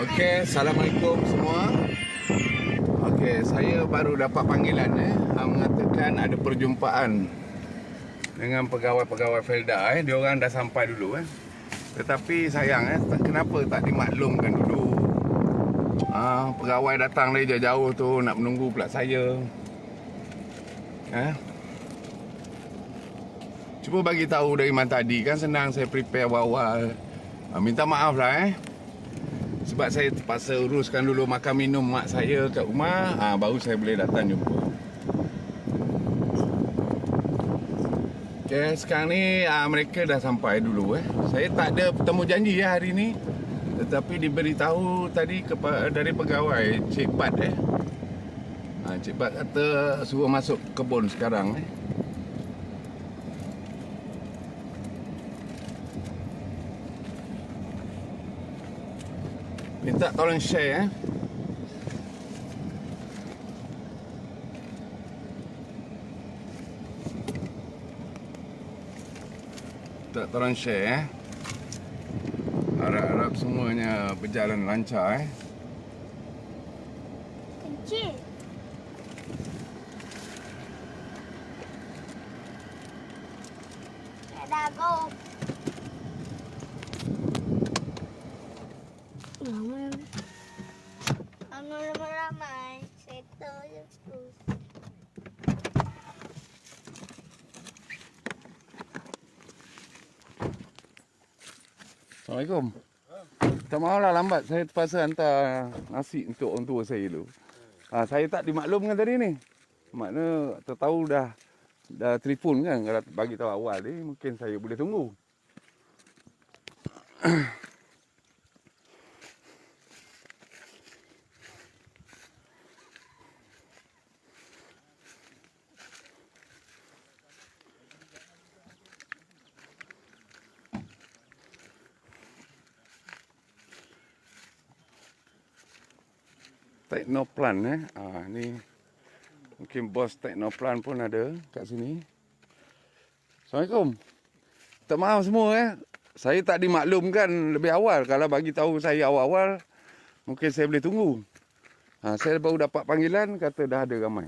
Okey, Assalamualaikum semua. Okey, saya baru dapat panggilan mengatakan ada perjumpaan dengan pegawai-pegawai Felda Dia orang dah sampai dulu Tetapi sayang kenapa tak dimaklumkan dulu. Pegawai datang dari jauh-jauh tu nak menunggu pula saya. Cuba bagi tahu dari mana tadi, kan senang saya prepare awal-awal. Minta maaf lah sebab saya terpaksa uruskan dulu makan minum mak saya kat rumah. Baru saya boleh datang jumpa. Okay, sekarang ni mereka dah sampai dulu Saya tak ada bertemu janji hari ni. Tetapi diberitahu tadi dari pegawai Cik Bat Cik Bat kata suruh masuk kebun sekarang Minta tolong share Minta tolong share Harap-harap semuanya berjalan lancar Encik. Dah go. Ramai-ramai. Settle je terus. Assalamualaikum. Tak maaflah lambat. Saya terpaksa hantar nasi untuk orang tua saya dulu. Saya tak dimaklumkan tadi ni. Makna tertahu dah telefon kan. Kalau bagi tahu awal ni mungkin saya boleh tunggu. Teknoplan ni mungkin bos Teknoplan pun ada kat sini. Assalamualaikum. Tak maaf semua Saya tak dimaklumkan lebih awal. Kalau bagi tahu saya awal-awal mungkin saya boleh tunggu. Saya baru dapat panggilan kata dah ada ramai.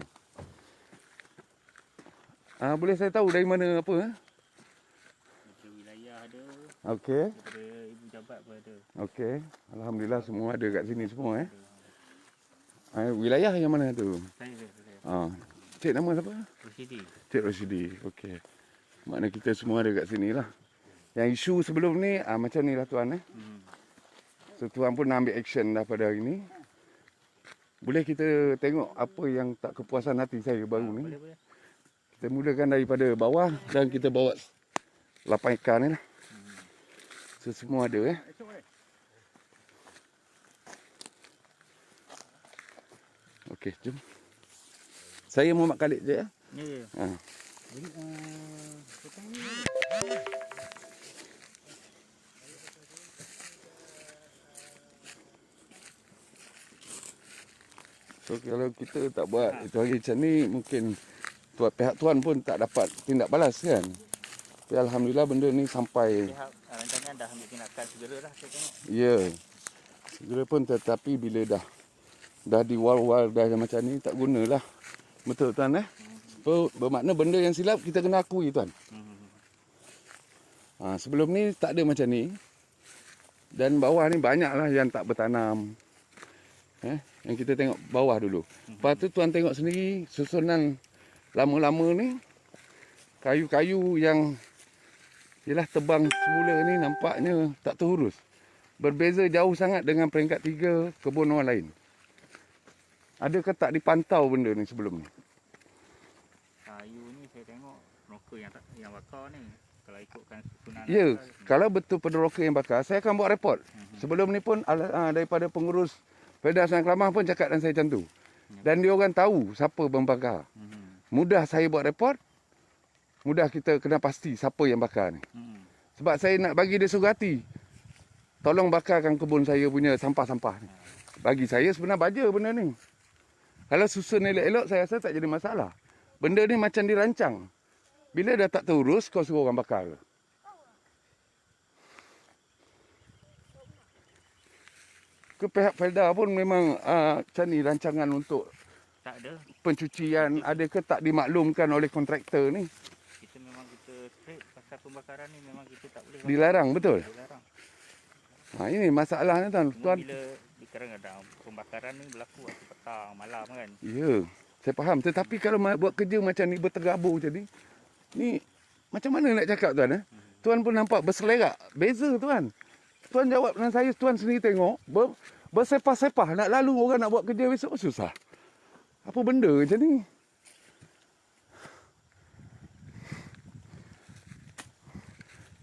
Boleh saya tahu dari mana apa Dari wilayah ada. Okey. Daripada ibu jabat pun ada. Okey. Alhamdulillah semua ada kat sini semua wilayah yang mana tu? Saya. Cik nama siapa? Rosidi. Cik Rosidi. Okey. Makna kita semua ada kat sini lah. Yang isu sebelum ni macam ni lah tuan So tuan pun nak ambil action dah pada hari ni. Boleh kita tengok apa yang tak kepuasan hati saya baru ni. Boleh. Kita mulakan daripada bawah dan kita bawa lapang ikan ni lah. So semua ada Okey, jom. Saya Muhammad Khalid je Ya. Jadi petang ni So kalau kita tak buat itu hari macam ni, mungkin pihak tuan pun tak dapat tindak balas kan. Tapi Alhamdulillah benda ni sampai. pihak rancangan dah ambil tindakan segera dah saya tengok. Ya. Segera pun, tetapi bila dah diwal-wal dah macam ni, tak gunalah. Betul tuan So, bermakna benda yang silap kita kena akui tuan. Sebelum ni tak ada macam ni. Dan bawah ni banyaklah yang tak bertanam. Yang kita tengok bawah dulu. Lepas tu tuan tengok sendiri susunan lama-lama ni. Kayu-kayu yang ialah tebang semula ni nampaknya tak terurus. Berbeza jauh sangat dengan peringkat 3 kebun orang lain. Adakah tak dipantau benda ni sebelum ni? Kayu ni saya tengok roka yang bakar ni. Kalau ikutkan susunan. Ya, kalau betul pada roka yang bakar, saya akan buat report. Sebelum ni pun daripada pengurus Felda Senang Kelamah pun cakap dengan saya macam tu. Dan dia orang tahu siapa membakar. Mudah saya buat report, mudah kita kena pasti siapa yang bakar ni. Sebab saya nak bagi dia suruh hati. Tolong bakarkan kebun saya punya sampah-sampah ni. Bagi saya sebenarnya baja benda ni. Kalau susun elok-elok saya rasa tak jadi masalah. Benda ni macam dirancang. Bila dah tak terurus, kau suruh orang bakar. ke pihak Felda pun memang macam ni rancangan untuk Tak ada. pencucian ada ke tak dimaklumkan oleh kontraktor ni? Kita memang kita straight pasal pembakaran ni memang kita tak boleh. Dilarang, betul? Dilarang. Ini masalahnya tuan. Cuma Tuan, bila sekarang ada pembakaran ni berlaku waktu petang, malam kan. ya, saya faham. Tetapi kalau buat kerja macam ni bertergabur macam ni macam mana nak cakap tuan? Tuan pun nampak berselerak. Beza tuan. Tuan jawab dengan saya, tuan sendiri tengok. Bersepah-sepah. Nak lalu orang nak buat kerja besok susah. Apa benda macam ni?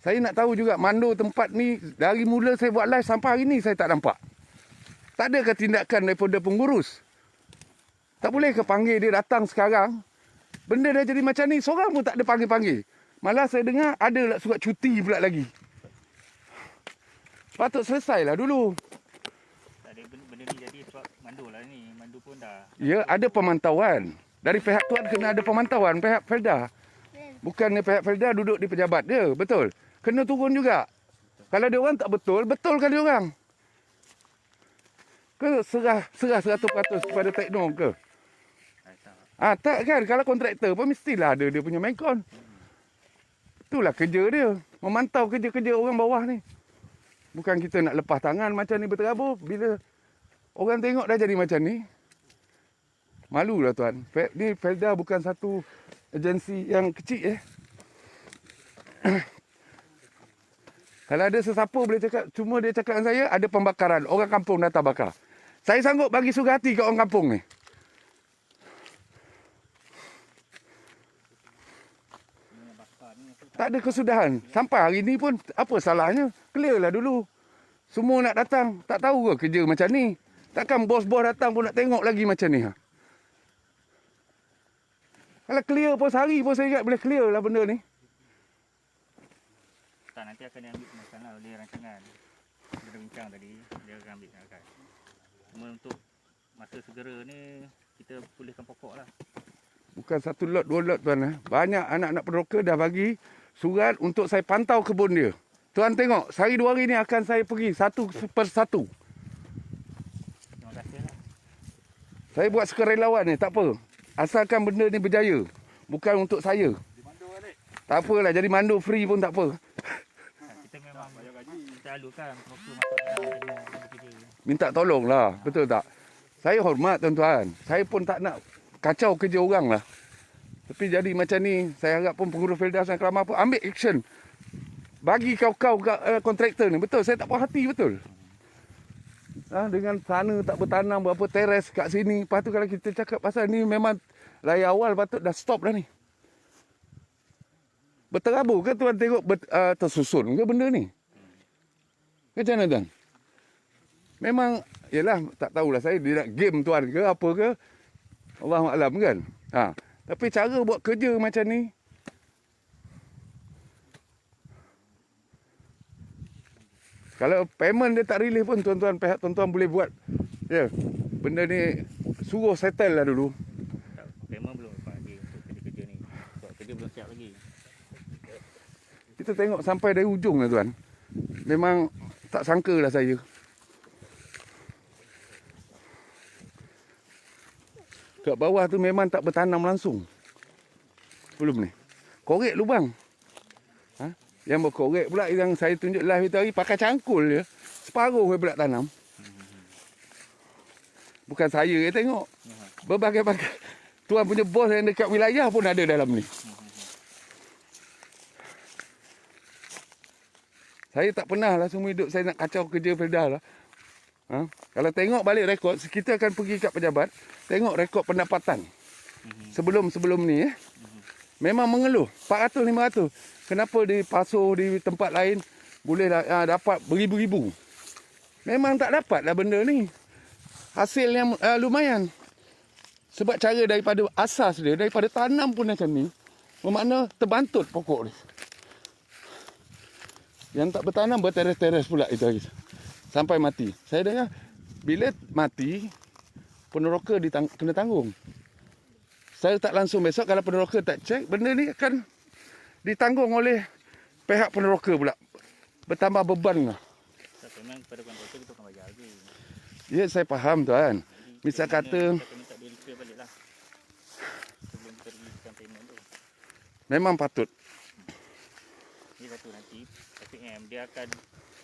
Saya nak tahu juga mandor tempat ni, dari mula saya buat live sampai hari ni saya tak nampak. Tak ada ke tindakan daripada pengurus? Tak boleh ke panggil dia datang sekarang? Benda dah jadi macam ni, seorang pun tak ada panggil-panggil. Malah saya dengar ada surat cuti pula lagi. Patut selesailah dulu. Tak ada benda ni jadi sebab mandu lah ni. Mandu pun dah. Ya, ada pemantauan. Dari pihak tuan kena ada pemantauan, pihak Felda. Bukannya pihak Felda duduk di pejabat dia, betul? Kena turun juga. Kalau dia orang tak betul, betulkan dia orang. Ke serah 100% kepada tekno ke? Tak kan, kalau kontraktor pun mestilah ada dia punya main-con. Itulah kerja dia, memantau kerja-kerja orang bawah ni. Bukan kita nak lepas tangan macam ni berterabur. Bila orang tengok dah jadi macam ni, malulah tuan. Ni Felda bukan satu agensi yang kecil Kalau ada sesiapa boleh cakap, cuma dia cakap dengan saya, ada pembakaran. Orang kampung datang bakar. Saya sanggup bagi suka hati kat orang kampung ni. Tak ada kesudahan. Sampai hari ni pun, apa salahnya? Clear lah dulu. Semua nak datang. Tak tahu ke kerja macam ni? Takkan bos-bos datang pun nak tengok lagi macam ni? Kalau clear pun sehari pun saya ingat boleh clear lah benda ni. Tak, nanti akan diambil tindakan lah oleh rancangan. Kita dah bincang tadi, dia akan ambil tindakan. Cuma untuk masa segera ni, kita pulihkan pokok lah. Bukan satu lot, dua lot tuan. Banyak anak-anak penroka dah bagi surat untuk saya pantau kebun dia. Tuan tengok, sehari dua hari ni akan saya pergi satu persatu. Terima kasih lah. Saya buat sukarelawan ni, tak apa. Asalkan benda ni berjaya. Bukan untuk saya. Tak apalah, jadi mandu free pun tak apa. Kita memang bayar gaji. Kita alurkan proper masuk kerja. Minta tolong lah, betul tak? Saya hormat tuan-tuan. Saya pun tak nak kacau kerja orang lah. Tapi jadi macam ni, saya harap pun pengurus Felda Sang Keramah pun ambil action. Bagi kau-kau kontraktor ni, betul, saya tak puas hati, betul. Dengan sana tak bertanam berapa teres kat sini. Lepas tu kalau kita cakap pasal ni memang raya awal patut dah stop dah ni. Berterabur ke tuan tengok tersusun ke benda ni? Macam mana tuan? Memang, yelah tak tahulah saya dia nak game tuan ke apa ke. Allahuaklam kan. Tapi cara buat kerja macam ni, kalau payment dia tak release pun tuan-tuan pihak tuan-tuan boleh buat. Ya. Benda ni suruh settle lah dulu. Tak, payment belum dapat lagi untuk kerja-kerja ni. Sebab kerja belum siap lagi. Kita tengok sampai dari ujung lah tuan. Memang tak sangka lah saya. Kat bawah tu memang tak bertanam langsung. Belum ni. Korek lubang. Yang berkorek pula yang saya tunjuk live itu hari pakai cangkul je. Separuh pula tanam. Bukan saya yang tengok. Berbagai-bagai. Tuan punya bos yang dekat wilayah pun ada dalam ni. Saya tak pernah lah semua hidup saya nak kacau kerja Felda lah. Kalau tengok balik rekod, kita akan pergi kat pejabat. Tengok rekod pendapatan. Sebelum ni memang mengeluh. 400, 500. Kenapa di Pasoh, di tempat lain boleh dapat beribu-ribu. Memang tak dapat lah benda ni. Hasil yang lumayan. Sebab cara daripada asas dia, daripada tanam pun macam ni. Bermakna terbantut pokok ni. Yang tak bertanam berteres-teres pula itu hari. Sampai mati. Saya dengar bila mati, peneroka kena tanggung. Saya tak langsung besok kalau peneroka tak cek, benda ni akan ditanggung oleh pihak peneroka pula. Bertambah beban lah. Tak, memang pada kontraktor kita akan bayar lagi. Ya, saya faham tuan. Jadi Misal kita kata kita minta dia repair balik lah. Sebelum kita releasekan payment tu. memang patut. Ini satu nanti SPM dia akan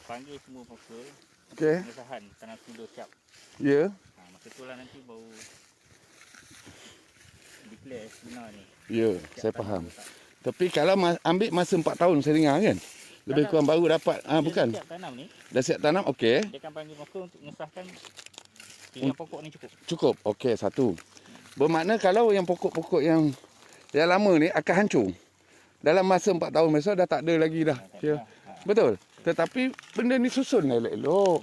panggil semua pokok Okey. pengesahan tanah semula siap. Ya. Masa tu lah nanti baru declare benar ni. Ya, siap saya tanah faham. ke tak. Tapi kalau ambil masa 4 tahun saya dengar kan. Lebih Tak, kurang baru dapat. Dia Bukan. dah siap tanam ni, Dah siap tanam? Okey. dia akan panggil pokok untuk mengesahkan tinggal pokok ni cukup. Cukup. Okey, satu. Bermakna kalau yang pokok-pokok yang lama ni akan hancur. Dalam masa 4 tahun besok dah tak ada lagi dah. Tak Ya. ada. Betul. Tetapi benda ni susun elok-elok.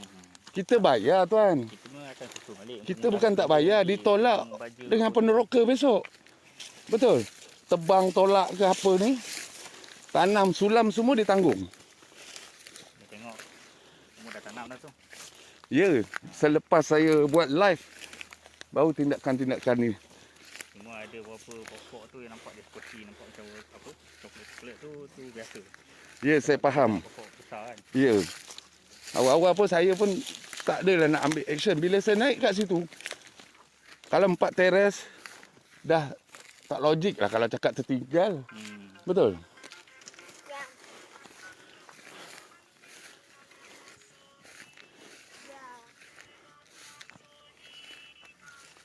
Kita bayar tuan. Kita pun akan susun balik. Kita bukan tak bayar, ditolak dengan peneroka besok. Betul. Tebang tolak ke apa ni. Tanam sulam semua ditanggung. Dia tengok semua dah tanam dah tu. Ya, selepas saya buat live baru tindakan-tindakan ni. Cuma ada beberapa pokok tu yang nampak dia seperti nampak macam apa coklat-coklat tu biasa. Ya, saya faham. Pokok besar kan. Ya. Awal-awal pun saya pun tak adalah nak ambil action. Bila saya naik kat situ, kalau 4 teres, dah tak logik lah kalau cakap tertinggal. Betul? Ya. Ya.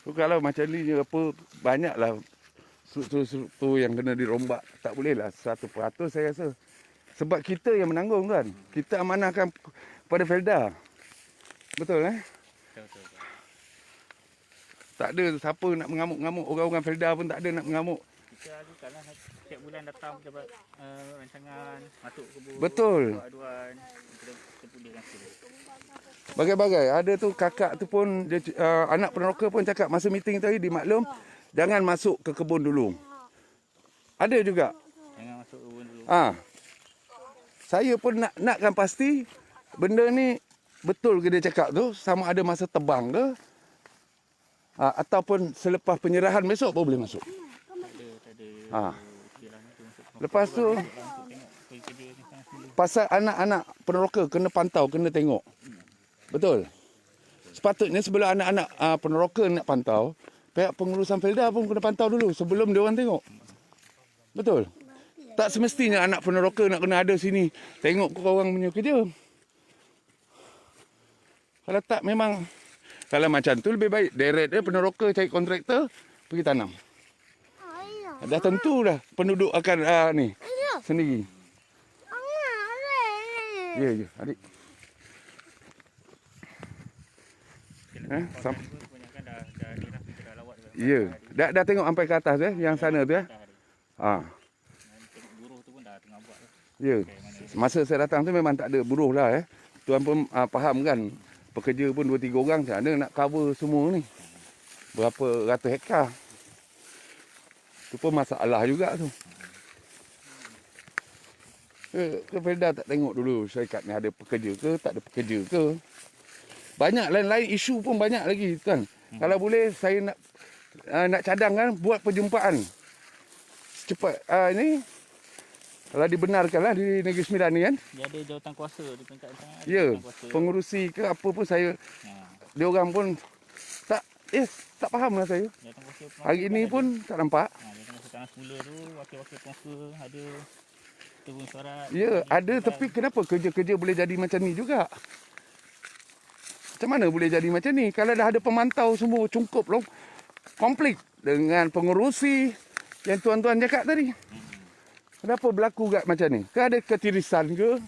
So, kalau macam ni je apa, banyaklah struktur-struktur yang kena dirombak. Tak boleh lah 100% saya rasa. Sebab kita yang menanggung kan. Kita amanahkan pada Felda. Betul Betul. Tak ada siapa nak mengamuk-ngamuk. Orang-orang Felda pun tak ada nak mengamuk. Kita ajukan lah setiap bulan datang pejabat rancangan masuk kebun. Betul. Buat aduan. Kita pulihkan sikit. Bagai-bagai. Ada tu kakak tu pun, dia, anak peneroka pun cakap masa meeting tadi dimaklum, jangan masuk ke kebun dulu. Ada juga. Jangan masuk kebun dulu. Saya pun nakkan pasti benda ni betul ke dia cakap tu, sama ada masa tebang ke, ataupun selepas penyerahan besok baru boleh masuk. Tak ada. Okey lah, nanti masuk. Lepas tu, Untuk tengok kerja ni sana semula. pasal anak-anak peneroka kena pantau, kena tengok. Betul. Sepatutnya sebelum anak-anak peneroka nak pantau, pihak pengurusan Felda pun kena pantau dulu sebelum dia orang tengok. Betul. Tak semestinya anak peneroka nak kena ada sini tengok korang punya kerja. Kalau tak memang, kalau macam tu lebih baik direct dia peneroka cari kontraktor pergi tanam. Ayah. Dah tentu dah penduduk akan ni sendiri. Ya, adik. Sam- Kebanyakan dah ni dah kita dah lawat juga. Ya, dah tengok sampai ke atas yang sana tu Dan tengok buruh tu pun dah tengah buat lah. Ya. Masa saya datang tu memang tak ada buruh lah Tuan pun faham kan. Pekerja pun 2-3 orang macam mana nak cover semua ni. Berapa ratus hektar. Tu pun masalah juga tu. Ke Felda tak tengok dulu syarikat ni ada pekerja ke, tak ada pekerja ke. Banyak lain-lain isu pun banyak lagi kan. Kalau boleh saya nak cadangkan buat perjumpaan. Cepat ini kalau dibenarkan lah di Negeri Sembilan ni kan. Dia ada jawatan kuasa di peringkat rancangan. Ya, Jawatan kuasa. pengurusi ke apa pun saya, dia orang pun tak faham lah saya. Jawatan kuasa penguasa Hari ini ada. pun tak nampak. Jawatan kuasa tanah semula tu wakil-wakil penguasa ada turun surat. Ya, ada tapi kenapa kerja-kerja boleh jadi macam ni juga? Macam mana boleh jadi macam ni? Kalau dah ada pemantau semua cukup loh. Komplit dengan pengurusi yang tuan-tuan cakap tadi. Kenapa berlaku kat macam ni? Ke ada ketirisan ke?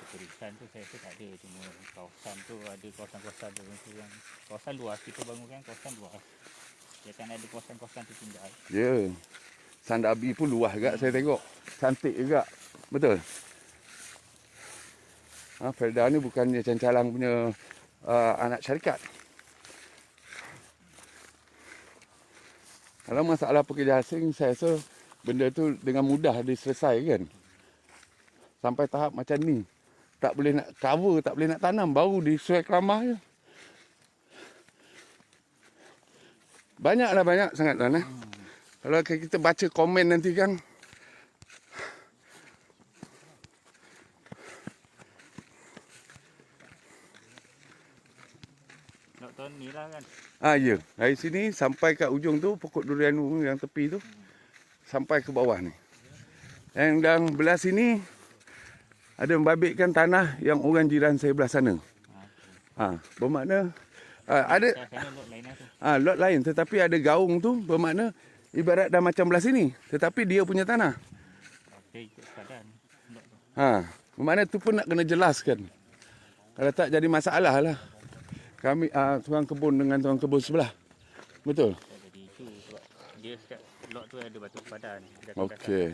Periksaan tu saya rasa tak ada. Cuma kawasan tu ada kawasan-kawasan tertentu yang kawasan luas. Kita bangunkan kawasan luas. Dia akan ada kawasan-kawasan tertinggal. Ya. Sandabi pun luas juga saya tengok. Cantik juga. Betul. Felda ni bukannya cancalang punya anak syarikat. Kalau masalah pekerja asing, saya rasa benda tu dengan mudah diselesaikan. Sampai tahap macam ni. Tak boleh nak cover, tak boleh nak tanam. Baru disuai keramah je. Banyak sangat tuan. Kalau kita baca komen nanti kan. Nak tahun ni lah kan. Ya. Dari sini sampai kat ujung tu pokok durian tu yang tepi tu sampai ke bawah ni. Yang dan belah sini ada membabitkan tanah yang orang jiran saya belah sana. Bermakna ada Sana lot lain lah tu. lot lain tetapi ada gaung tu bermakna ibarat dah macam belah sini tetapi dia punya tanah. Dia ikut keadaan lot tu. Bermakna tu pun nak kena jelaskan. Kalau tak jadi masalah lah. Kami tukang kebun dengan tukang kebun sebelah. Betul? Jadi itu sebab dia setiap lot tu ada batu sepadan. Dia akan Okey.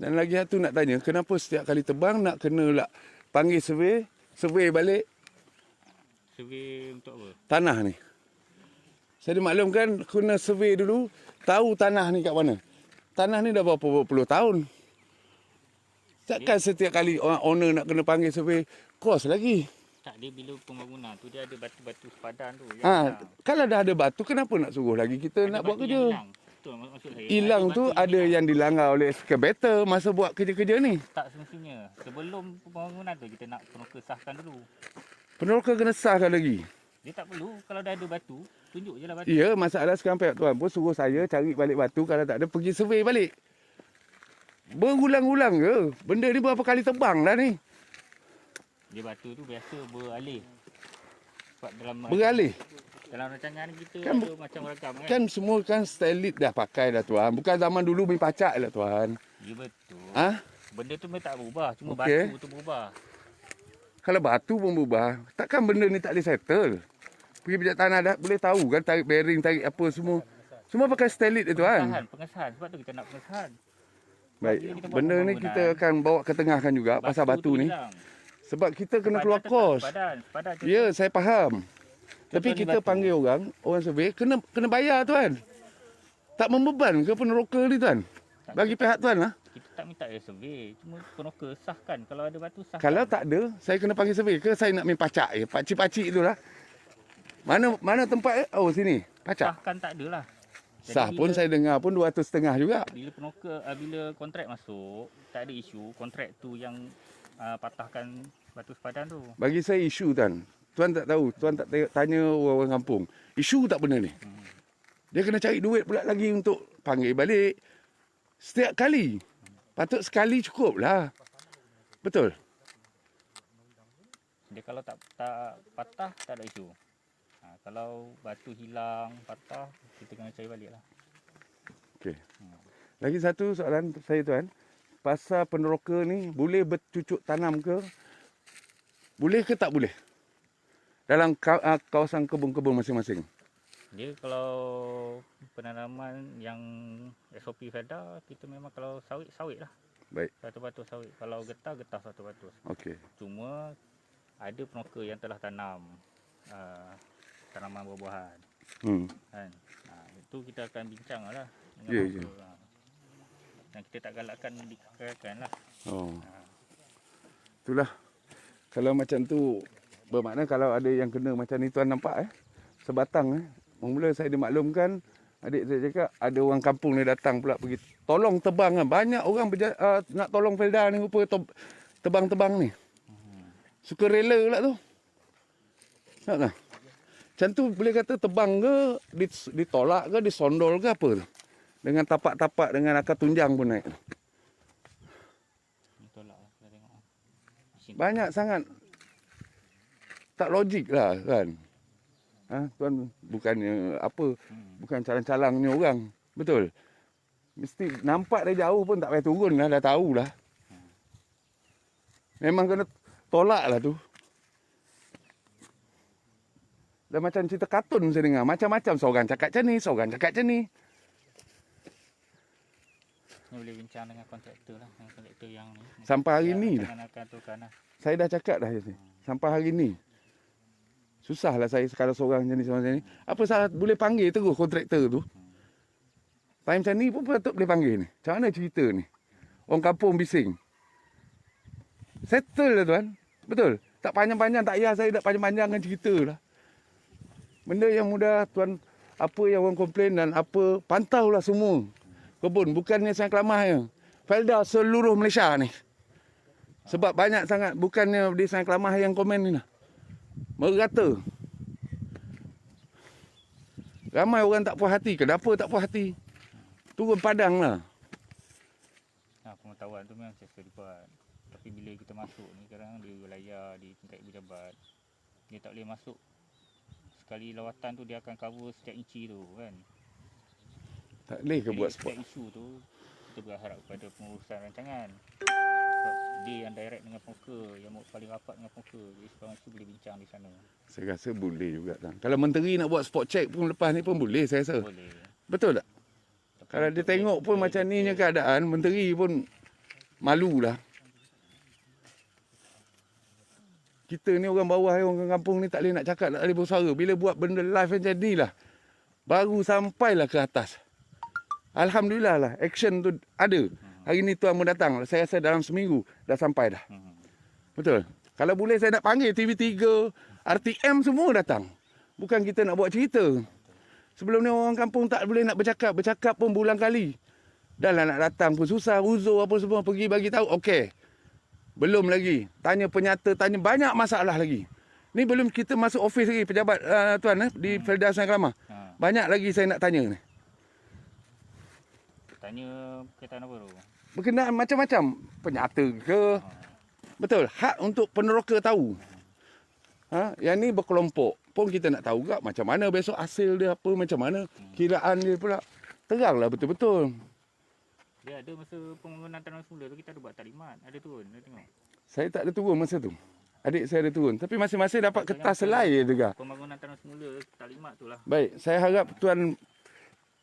Dan lagi satu nak tanya, kenapa setiap kali tebang nak kena lah panggil survey balik survey untuk apa? tanah ni? Saya dimaklumkan kena survey dulu, tahu tanah ni kat mana. Tanah ni dah berapa puluh tahun. Takkan setiap kali orang owner nak kena panggil survey, kos lagi. Tak, dia bila pembangunan tu dia ada batu-batu sepadan tu yang hilang. Kalau dah ada batu, kenapa nak suruh lagi kita Ada nak buat batu kerja? yang hilang. Betul maksud saya. Hilang tu batu ada yang dilanggar oleh excavator masa buat kerja-kerja ni. tak semestinya. Sebelum pembangunan tu kita nak peneroka sahkan dulu. Peneroka kena sahkan lagi. Dia tak perlu kalau dah ada batu, tunjuk je lah batu. Ya, masalah sekarang pihak tuan pun suruh saya cari balik batu. Kalau tak ada, pergi survey balik. Berulang-ulang ke? Benda ni berapa kali tebang dah ni? Dia batu tu biasa beralih. Sebab dalam Beralih. dalam rancangan kita Kan ada macam ragam kan. Kan semua kan stylit dah pakai dah tuan. Bukan zaman dulu main pacak lah tuan. Ya betul. Benda tu memang tak berubah, cuma Okey. batu tu berubah. Kalau batu pun berubah, takkan benda ni tak boleh settle? Pergi pijak tanah dah boleh tahu kan, tarik bearing, tarik apa semua. Semua pakai stylit tu tuan. Pengesahan. Sebab tu kita nak pengesahan. Baik, Bila kita buat benda ni pembangunan, kita akan bawa ke tengahkan juga pasal batu tu ni. hilang. Sebab kita kena Sepadan keluar tetap kos. Sepadan tetap. Ya, saya faham. Tapi Contoh ni kita batu. panggil orang survey, kena bayar tuan. Tak membeban ke peneroka ni tuan? Bagi pihak tuan lah. Kita tak minta dia survey, cuma peneroka sahkan. Kalau ada batu sahkan. Kalau tak ada, saya kena panggil survey ke saya nak main pacak je? Pakcik-pakcik tu lah. Mana tempat? Oh, sini. Pacak. Sahkan tak ada lah. Jadi Sah pun saya dengar pun 200.5 juga. Bila peneroka, bila kontrak masuk, tak ada isu kontrak tu yang patahkan batu sepadan tu. Bagi saya isu tuan. Tuan tak tahu. Tuan tak tanya orang kampung. Isu tak benda ni. Dia kena cari duit pula lagi untuk panggil balik. Setiap kali. Patut sekali cukup lah. Betul? Dia kalau tak patah, tak ada isu. Kalau batu hilang, patah, kita kena cari balik lah. Okey. Lagi satu soalan saya tuan. Pasal peneroka ni boleh bercucuk tanam ke? Boleh ke tak boleh? Dalam kawasan kebun-kebun masing-masing. Dia kalau penanaman yang SOP FEDA, kita memang kalau sawit lah. Baik. Satu batu sawit. Kalau getah satu batu. Okey. Cuma ada peneroka yang telah tanam tanaman buah-buahan. Kan? Itu kita akan bincang lah. Ya, dengan peneroka. Dan kita tak galakkan dikekalkan lah. Oh. Itulah. Kalau macam tu, bermakna kalau ada yang kena macam ni tuan nampak sebatang mula saya dimaklumkan, adik saya cakap ada orang kampung ni datang pula pergi tolong tebang kan. Banyak orang nak tolong Felda ni rupa tebang-tebang ni. Suka rela pula tu. Tak tak? Macam tu boleh kata tebang ke, ditolak ke, disondol ke apa tu. Dengan tapak-tapak dengan akar tunjang pun naik. Tolak lah kita tengok. Banyak sangat. Tak logik lah kan. Tuan bukannya apa, bukan calang-calangnya orang. Betul. Mesti nampak dari jauh pun tak payah turun lah, dah tahulah. Memang kena tolak lah tu. Dah macam cerita kartun saya dengar. Macam-macam seorang cakap macam ni, seorang cakap macam ni. Ni boleh bincang dengan kontraktor lah. Dengan kontraktor yang ni. Sampai hari ni dah. Akan aturkan lah. Saya dah cakap dah ni. Sampai hari ni. Susahlah saya kalau seorang macam ni. Apa salah boleh panggil terus kontraktor tu. Time macam ni pun patut boleh panggil ni. Macam mana cerita ni? Orang kampung bising. Settle lah tuan. Betul? Tak panjang-panjang, tak payah saya tak panjang-panjangkan cerita lah. Benda yang mudah tuan, apa yang orang komplain dan apa, pantaulah semua. Kebun, bukannya Sang Kelamah je. Felda seluruh Malaysia ni. Sebab banyak sangat, bukannya di Sang Kelamah yang komen ni lah. Merata. Ramai orang tak puas hati. Kenapa tak puas hati? Turun padang lah. Pengetahuan tu memang setiap dibuat. Tapi bila kita masuk ni, kadang di wilayah, di tingkat ibu jabat, dia tak boleh masuk. Sekali lawatan tu dia akan cover setiap inci tu kan. Tak boleh ke Jadi buat spot? setiap isu tu, kita berharap kepada pengurusan rancangan. Sebab dia yang direct dengan penguka, yang paling rapat dengan penguka. Jadi sekarang isu boleh bincang di sana. Saya rasa boleh juga. Tang. Kalau menteri nak buat spot check pun lepas ni pun boleh saya rasa. Boleh. Betul tak? Tapi Kalau dia untuk tengok pun macam ni nya keadaan, menteri pun malulah. Kita ni orang bawah, orang kampung ni tak boleh nak cakap, tak boleh bersuara. Bila buat benda live macam ni lah, baru sampailah ke atas. Alhamdulillah lah, action tu ada. Hari ni tuan pun datang. Saya rasa dalam seminggu dah sampai dah. Betul? Kalau boleh saya nak panggil TV3, RTM semua datang. Bukan kita nak buat cerita. Sebelum ni orang kampung tak boleh nak bercakap. Bercakap pun berulang kali. Dah lah nak datang pun susah. Uzur apa semua pergi bagi tahu. Okey. Belum lagi. Tanya penyata, tanya banyak masalah lagi. Ni belum kita masuk office lagi pejabat tuan di Felda Sungai Kelamah. Banyak lagi saya nak tanya ni. Tanya berkaitan apa tu? Berkenaan macam-macam. Penyata ke? Betul. Hak untuk peneroka tahu. Yang ni berkelompok. Pun kita nak tahu juga macam mana besok hasil dia apa, macam mana kiraan dia pula. Teranglah betul-betul. Dia ada masa pembangunan tanah semula tu kita ada buat taklimat. Ada turun, ada tengok. Saya tak ada turun masa tu. Adik saya ada turun. Tapi masing-masing dapat kertas selai juga. Pembangunan tanah semula, taklimat tu lah. Baik, saya harap tuan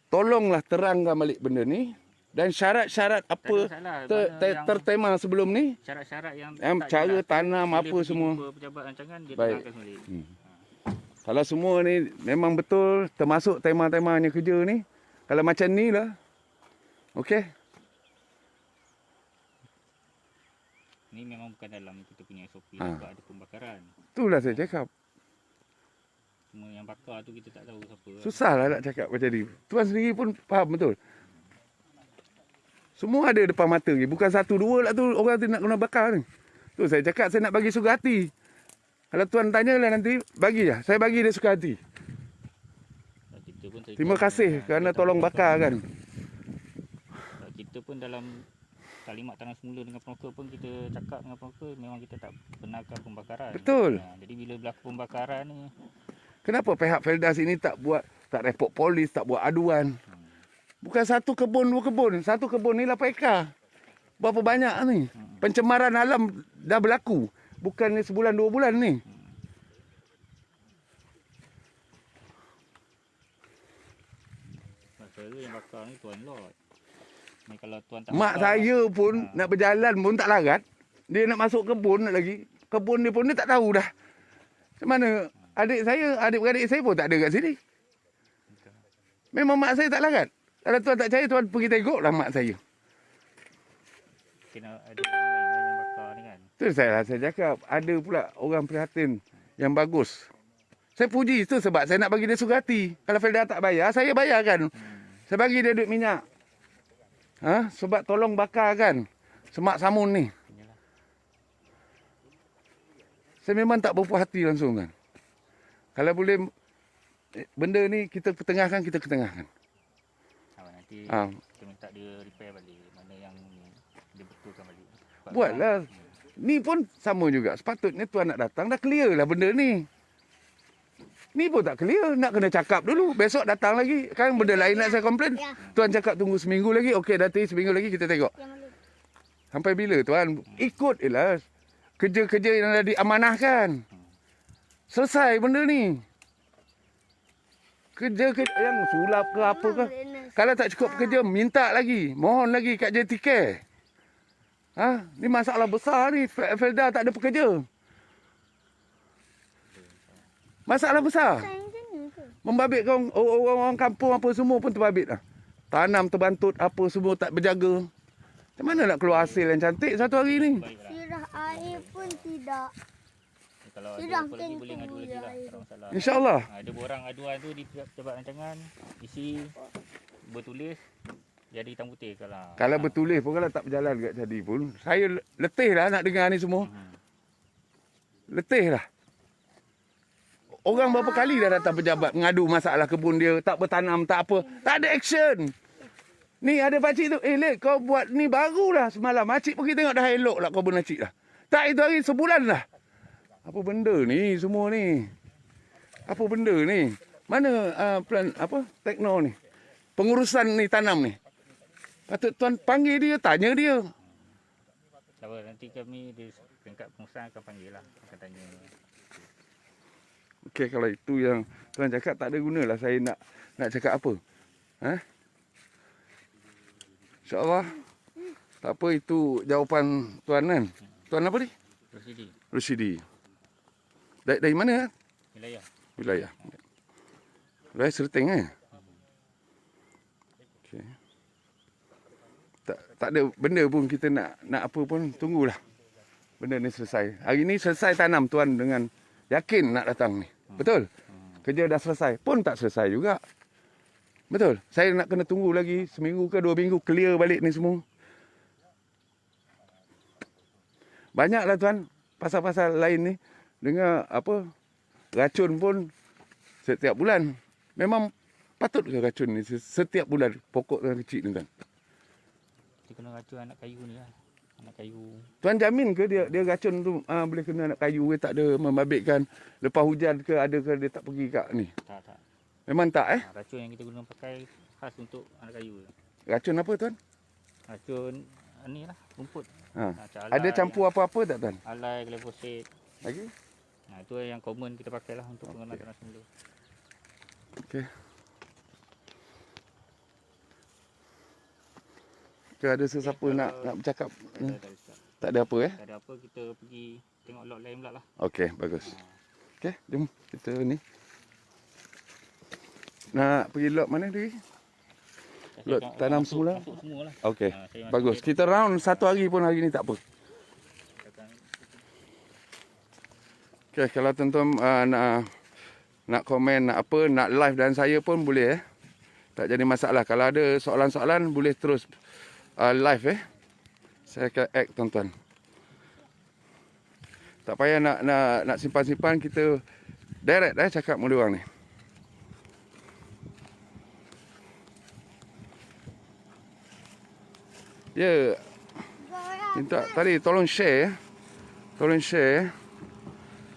tolonglah terangkan balik benda ni. Dan syarat-syarat apa tertema sebelum ni. Syarat-syarat yang cara tanam apa semua. Pejabat rancangan dia baik. terangkan sendiri. Kalau semua ni memang betul termasuk tema-temanya kerja ni. Kalau macam ni lah. Okey. Ni memang bukan dalam kita punya SOP sebab ada pembakaran. Itulah saya cakap. Semua yang bakar tu kita tak tahu siapa. Susahlah nak cakap macam ni. Tuan sendiri pun faham betul. Semua ada depan mata ni. Bukan satu dua lah tu orang tu nak kena bakar ni. Tu saya cakap saya nak bagi suka hati. Kalau tuan tanya lah nanti, bagi je. Saya bagi dia suka hati. Terima kasih kerana tolong bakar kan. Kita pun dalam taklimat tanah semula dengan peneroka pun kita cakap dengan peneroka memang kita tak benarkan pembakaran. Betul. Jadi bila berlaku pembakaran ni. Kenapa pihak Felda sini tak report polis, tak buat aduan? Bukan satu kebun, dua kebun. Satu kebun ni 8 ekar. Berapa banyak ni? Pencemaran alam dah berlaku. Bukan ni sebulan, 2 bulan ni. Saya yang bakar ni Tuan Lot. Ni kalau Tuan tak Mak saya pun nak berjalan pun tak larat. Dia nak masuk kebun lagi. Kebun dia pun dia tak tahu dah. Macam mana? Adik-beradik saya pun tak ada kat sini. Memang mak saya tak larat. Kalau tuan tak percaya, tuan pergi tengoklah mak saya. Kena ada orang lain yang bakar ni kan. Tu saya cakap. Ada pula orang prihatin yang bagus. Saya puji tu sebab saya nak bagi dia suka hati. Kalau Felda tak bayar, saya bayarkan. Saya bagi dia duit minyak. Sebab tolong bakarkan semak samun ni. Saya memang tak berpuas hati langsung kan. Kalau boleh benda ni kita ketengahkan, kita ketengahkan. Nanti kita minta dia repair balik. Mana yang dia betulkan balik. Buatlah. Ni pun sama juga. Sepatutnya tuan nak datang dah clear lah benda ni. Ni pun tak clear. Nak kena cakap dulu. Besok datang lagi. Kan benda lain nak saya komplain. Tuan cakap tunggu seminggu lagi. Okey, nanti seminggu lagi kita tengok. Sampai bila tuan? Ikut lah. Kerja-kerja yang dah diamanahkan. Selesai benda ni. Kerja yang sulap ke apa ke. Kalau tak cukup kerja, minta lagi. Mohon lagi kat JTK. Ni masalah besar ni. Felda tak ada pekerja. Masalah besar. Membabitkan orang kampung apa semua pun terbabit lah. Tanam terbantut apa semua tak berjaga. Macam mana nak keluar hasil yang cantik satu hari ni? Sirah air pun tidak. Kalau ada apa lagi boleh ngadu lagi lah. Tak masalah. InsyaAllah. Ada borang aduan tu di pejabat rancangan. Isi bertulis. Jadi hitam putih kalau. Kalau bertulis pun kalau tak berjalan kat jadi pun. Saya letih lah nak dengar ni semua. Letih lah. orang berapa kali dah datang pejabat mengadu masalah kebun dia, tak bertanam, tak apa. Tak ada action. Ni ada pakcik tu, Lek, kau buat ni barulah semalam. Makcik pergi tengok dah elok lah kau nakcik dah. Tak, itu hari sebulan dah. Apa benda ni semua ni? Apa benda ni? Mana plan apa tekno ni? Pengurusan ni tanam ni. Patut tuan panggil dia, tanya dia. Tak apa, nanti kami di tingkat pengusaha akan panggil lah. Akan tanya. Okey, kalau itu yang tuan cakap tak ada gunalah saya nak cakap apa. Ha? InsyaAllah. Tak apa, itu jawapan tuan kan. Tuan apa ni? Rosidi. Rosidi. Dari mana? Wilayah. Wilayah. Wilayah Serteng eh? Okey. Tak ada benda pun kita nak apa pun, tunggulah. Benda ni selesai. Hari ni selesai tanam tuan dengan yakin nak datang ni. Betul? Kerja dah selesai. Pun tak selesai juga. Betul? Saya nak kena tunggu lagi seminggu ke 2 minggu clear balik ni semua. Banyaklah tuan pasal-pasal lain ni. Dengar apa, racun pun setiap bulan. Memang patut ke racun ni setiap bulan pokok yang kecil ni kan? Kita kena racun anak kayu ni lah. Anak kayu. Tuan jamin ke dia racun tu boleh kena anak kayu ke, tak ada membabitkan lepas hujan ke, ada ke dia tak pergi kat ni? Tak. Memang tak Racun yang kita guna pakai khas untuk anak kayu. Racun apa tuan? Racun ni lah, rumput. Macam Ada campur apa-apa tak tuan? Alai, glyphosate. Lagi? Itu yang common kita pakai lah untuk pengenalan tanah semula. Okey. Ke ada sesiapa nak bercakap? Tak ada apa Tak ada apa, kita pergi tengok lot lain pula lah. Okey, bagus. Okey, jom kita ni. Nak pergi lot mana lagi? Lot tanam semula? Masuk semua lah. Okey, saya masuk bagus. dia. Kita round satu hari pun hari ni tak apa. Okey, kalau tuan-tuan nak komen, nak apa, nak live dan saya pun boleh Tak jadi masalah. Kalau ada soalan-soalan boleh terus live Saya akan act tuan-tuan. Tak payah nak simpan-simpan, kita direct cakap dengan orang ni. Ya. Minta tadi tolong share. Tolong share.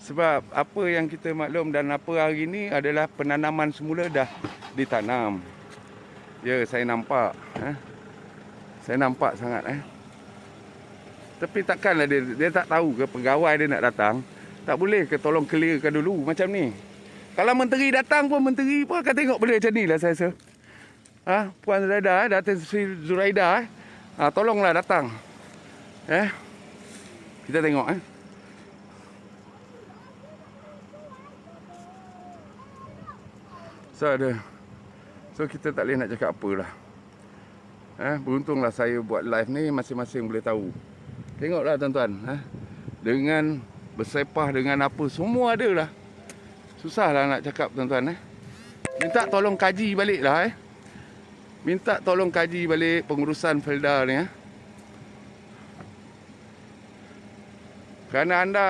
Sebab apa yang kita maklum dan apa hari ni adalah penanaman semula dah ditanam. Ya, saya nampak. Saya nampak sangat. Tapi takkanlah dia tak tahu ke pegawai dia nak datang. Tak boleh ke tolong clearkan dulu macam ni. Kalau menteri datang pun, menteri pun akan tengok benda macam ni lah saya rasa. Puan Zuraida, Datin Sri Zuraida, tolonglah datang. Kita tengok So kita tak boleh nak cakap apalah. Beruntunglah saya buat live ni, masing-masing boleh tahu. Tengoklah tuan-tuan, dengan bersepah dengan apa semua ada lah. Susahlah nak cakap tuan-tuan. Minta tolong kaji balik lah. Minta tolong kaji balik pengurusan Felda ni. Kerana anda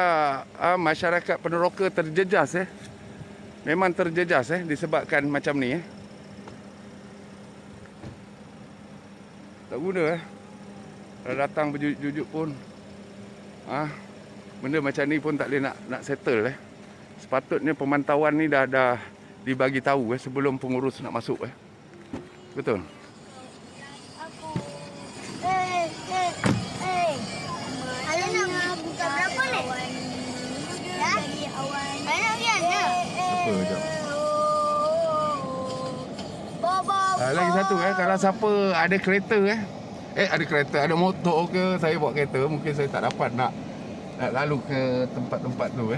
masyarakat peneroka terjejas memang terjejas disebabkan macam ni tak guna kalau datang berjujuk-jujuk pun benda macam ni pun tak boleh nak settle sepatutnya pemantauan ni dah dibagi tahu sebelum pengurus nak masuk betul. Nak buka berapa ni? Ya? Anak dia ya? Apa jap. Baba. Lagi satu kalau siapa ada kereta ada kereta, ada motor ke, saya bawa kereta, mungkin saya tak dapat nak lalu ke tempat-tempat tu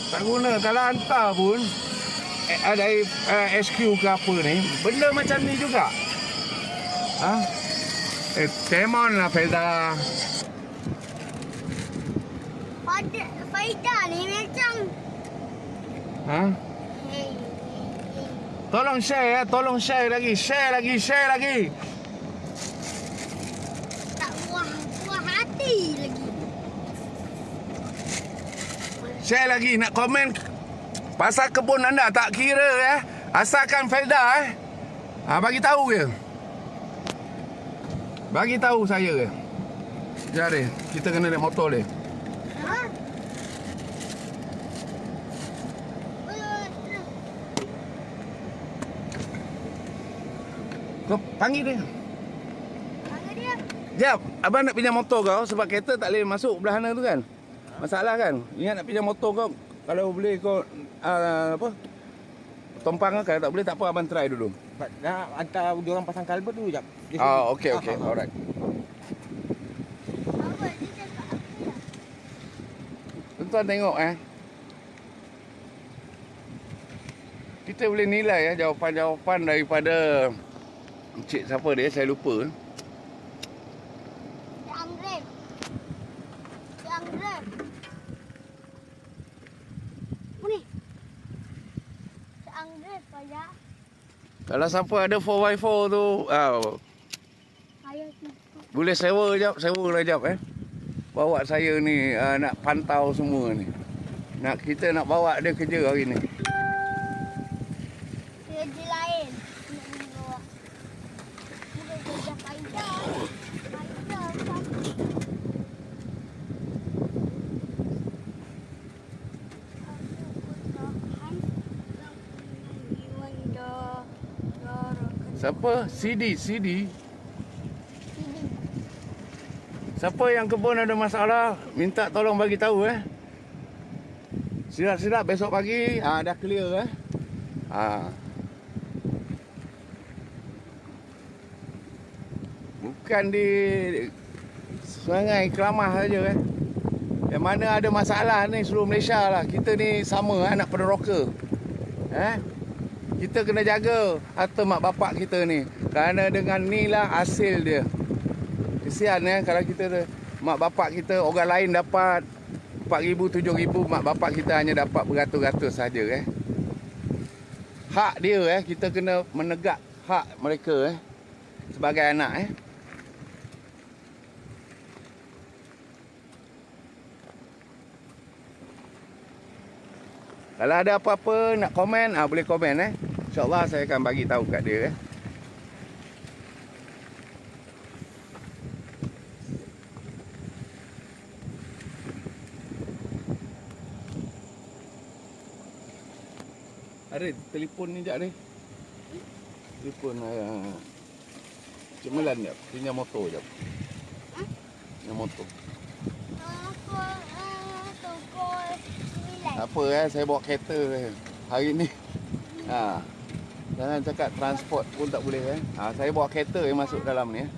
tak guna. Kalau hantar pun dari SQ ke apa ni, benda macam ni juga. Come on lah Felda. ada Faida ni macam. Ha? Hey. Tolong share ya, tolong share lagi. Tak puas hati lagi. Share lagi, nak komen pasal kebun anda tak kira ya. Asalkan faedah bagi tahu ke. Bagi tahu saya ke. Jari, kita kena naik motor dia. Ha? Kau panggil dia. Panggil dia. Jap, abang nak pinjam motor kau sebab kereta tak boleh masuk belah sana tu kan. Masalah kan. Ingat nak pinjam motor kau, kalau boleh kau apa? Tompang kan, tak boleh tak apa, abang try dulu. Nak hantar dia orang pasang kalbut dulu jap. Okey. Alright. Apa dia cakap apa ya? Tuan-tuan tengok kita boleh nilai jawapan-jawapan daripada Encik siapa dia, saya lupa. Anggrek. Anggrek. Ni. Anggrek saja. Kalau siapa ada 4x4 tu, Saya tu. boleh sewa lah jap Bawa saya ni nak pantau semua ni. Kita nak bawa dia kerja hari ni. Kerja lain. Nak bawa. Bukan kerja Faida. Faida kan. Siapa? CD. Siapa yang kebun ada masalah, minta tolong bagi tahu Silap-silap besok pagi dah clear Bukan di Sungai Kelamah saja Yang mana ada masalah ni seluruh Malaysia lah. Kita ni sama anak penderoka. Kita kena jaga harta mak bapak kita ni. Kerana dengan ni lah hasil dia. Kesian kalau kita mak bapak kita orang lain dapat 4,000, 7,000, mak bapak kita hanya dapat beratus-ratus saja Hak dia kita kena menegak hak mereka sebagai anak Kalau ada apa-apa nak komen, boleh komen InsyaAllah saya akan bagi tahu kat dia Ada telefon ni jap ni. Telefon Cik Melan jap, pinjam motor jap. Pinjam motor. Toko 9. Apa saya bawa kereta hari ni. Jangan cakap transport pun tak boleh saya bawa kereta yang masuk dalam ni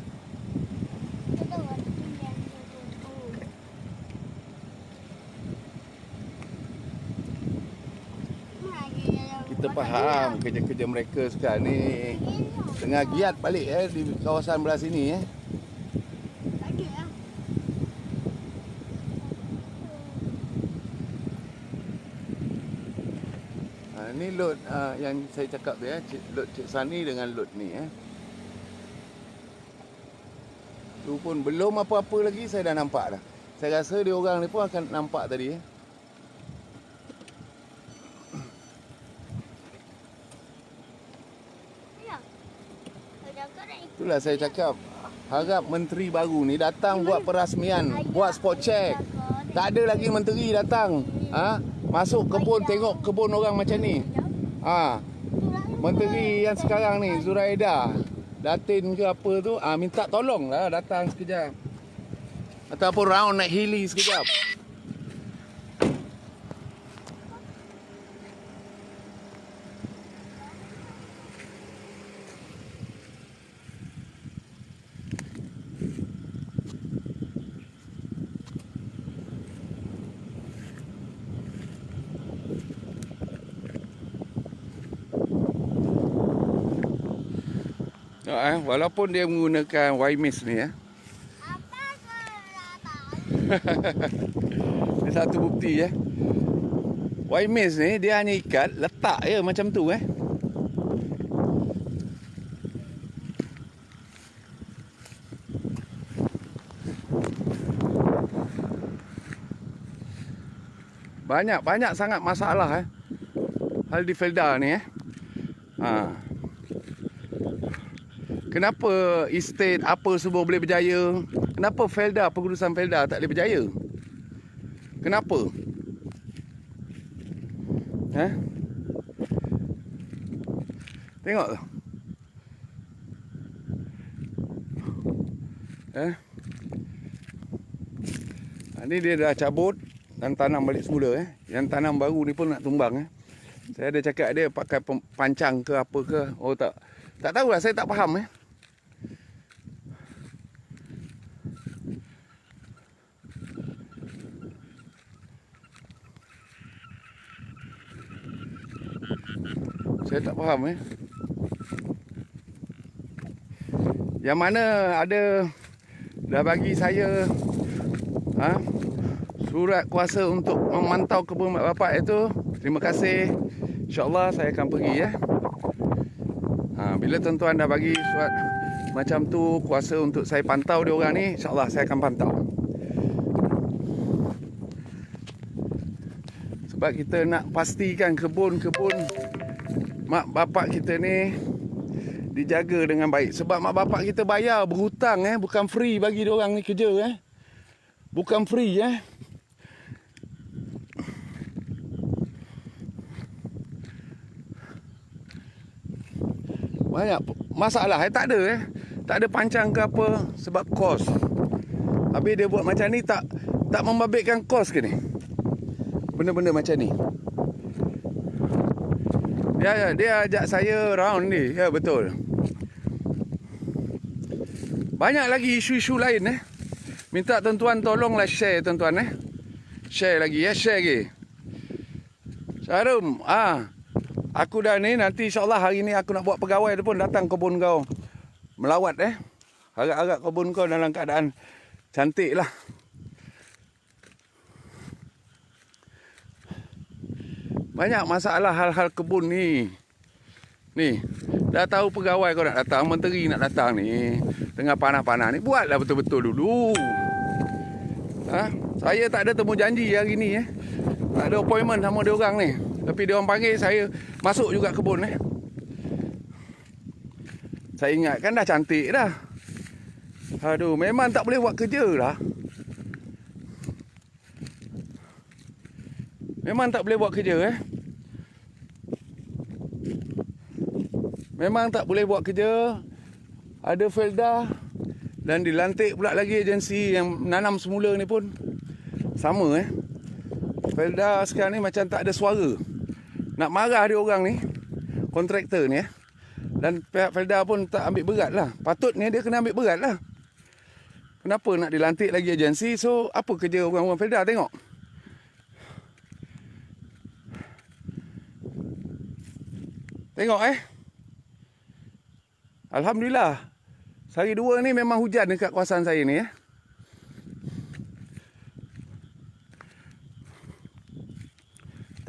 Kita faham kerja-kerja mereka sekarang ni tengah giat balik di kawasan belah sini Ni load yang saya cakap tu load Cik Sani dengan load ni Tu pun belum apa-apa lagi saya dah nampak dah. Saya rasa dia orang ni pun akan nampak tadi Itulah saya cakap, harap menteri baru ni datang buat perasmian, buat spot check. Tak ada lagi menteri datang masuk kebun, tengok kebun orang macam ni. Menteri yang sekarang ni, Zuraida Datin ke apa tu, minta tolong lah datang sekejap. Ataupun round naik heli sekejap. Walaupun dia menggunakan YMIS ni Apa kau nak tahu? Ini satu bukti White maize ni dia hanya ikat, letak je macam tu Banyak sangat masalah hal di Felda ni Kenapa estate apa semua boleh berjaya? Kenapa Felda, pengurusan Felda tak boleh berjaya? Kenapa? Tengok tu. Ni dia dah cabut dan tanam balik semula Yang tanam baru ni pun nak tumbang Saya ada cakap dia pakai pancang ke apa ke. Oh tak tahulah, saya tak faham Saya tak faham Yang mana ada dah bagi saya surat kuasa untuk memantau kebun mak bapak itu. Terima kasih. InsyaAllah saya akan pergi bila tuan-tuan dah bagi surat macam tu, kuasa untuk saya pantau dia orang ni, InsyaAllah saya akan pantau. Sebab kita nak pastikan kebun-kebun mak bapak kita ni dijaga dengan baik. Sebab mak bapak kita bayar berhutang bukan free bagi dia orang ni kerja Bukan free Banyak masalah tak ada tak ada pancang ke apa sebab kos. Habis dia buat macam ni tak membabitkan kos ke ni? Benda-benda macam ni. Dia ajak saya round ni. Ya betul. Banyak lagi isu-isu lain Minta tuan-tuan tolonglah share tuan-tuan Share lagi share lagi. Syarum, aku dah ni nanti insyaAllah hari ni aku nak buat pegawai tu pun datang kebun kau. Melawat harap-harap kebun kau dalam keadaan cantik lah. Banyak masalah hal-hal kebun ni. Ni, dah tahu pegawai kau nak datang, menteri nak datang ni. Tengah panas-panas ni, buatlah betul-betul dulu. Saya tak ada temu janji hari ni tak ada appointment sama dia orang ni. Tapi dia orang panggil saya masuk juga kebun Saya ingatkan dah cantik dah. Aduh, memang tak boleh buat kerja lah. Memang tak boleh buat kerja Memang tak boleh buat kerja. Ada Felda dan dilantik pula lagi agensi yang nanam semula ni pun sama Felda sekarang ni macam tak ada suara. Nak marah dia orang ni, kontraktor ni Dan pihak Felda pun tak ambil berat lah. Patutnya dia kena ambil berat lah. Kenapa nak dilantik lagi agensi? So apa kerja orang-orang Felda? Tengok. Tengok Alhamdulillah. Sehari dua ni memang hujan dekat kawasan saya ni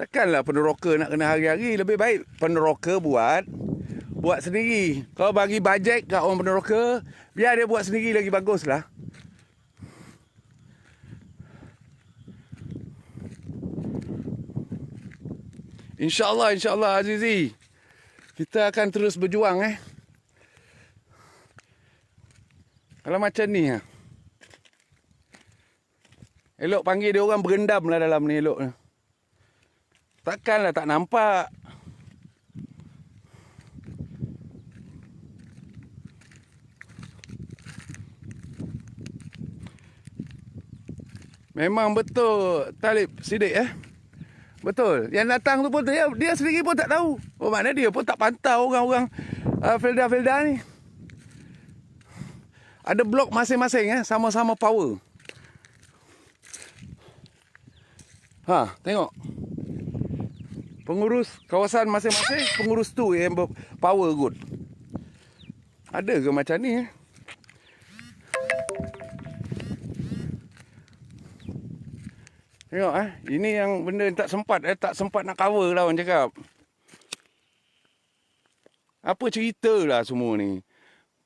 Takkanlah peneroka nak kena hari-hari. Lebih baik peneroka buat sendiri. Kalau bagi bajet kat orang peneroka, biar dia buat sendiri lagi baguslah. InsyaAllah Azizi. Kita akan terus berjuang Kalau macam ni elok panggil dia orang berendam lah dalam ni elok. Takkanlah tak nampak. Memang betul Talib Siddiq Betul. Yang datang tu pun dia sendiri pun tak tahu. Maknanya dia pun tak pantau orang-orang Felda ni. Ada blok masing-masing sama-sama power. Tengok. Pengurus kawasan masing-masing, pengurus tu yang power good. Ada ke macam ni Tengok ini yang benda yang tak sempat nak cover lah orang cakap. Apa cerita lah semua ni.